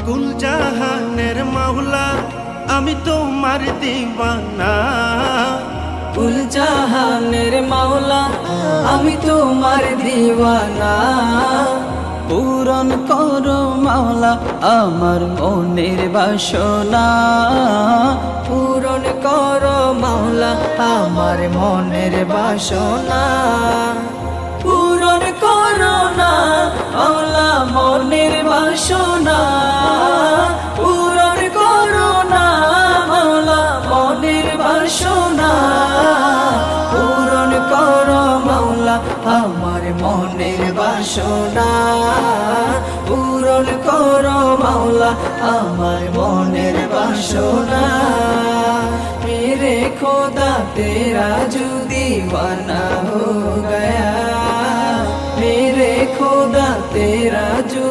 কুল জাহানের মাওলা আমি তোমার দিওয়ানা। কুল জাহানের মাওলা আমি তোমার দিওয়ানা। পূরণ করো মাওলা আমার মনের বাসনা। পূরণ করো মাওলা আমার মনের বাসনা। পূরণ করো না মাওলা মনের বাসনা। পূরণ করো না মাওলা মনের বাসনা। পূরণ করো মাওলা আমার মনের বাসনা। পূরণ করো মাওলা আমার মনের বাসনা। मेरे खुदा तेरा जो दीवाना हो गया, मेरे खुदा तेरा जो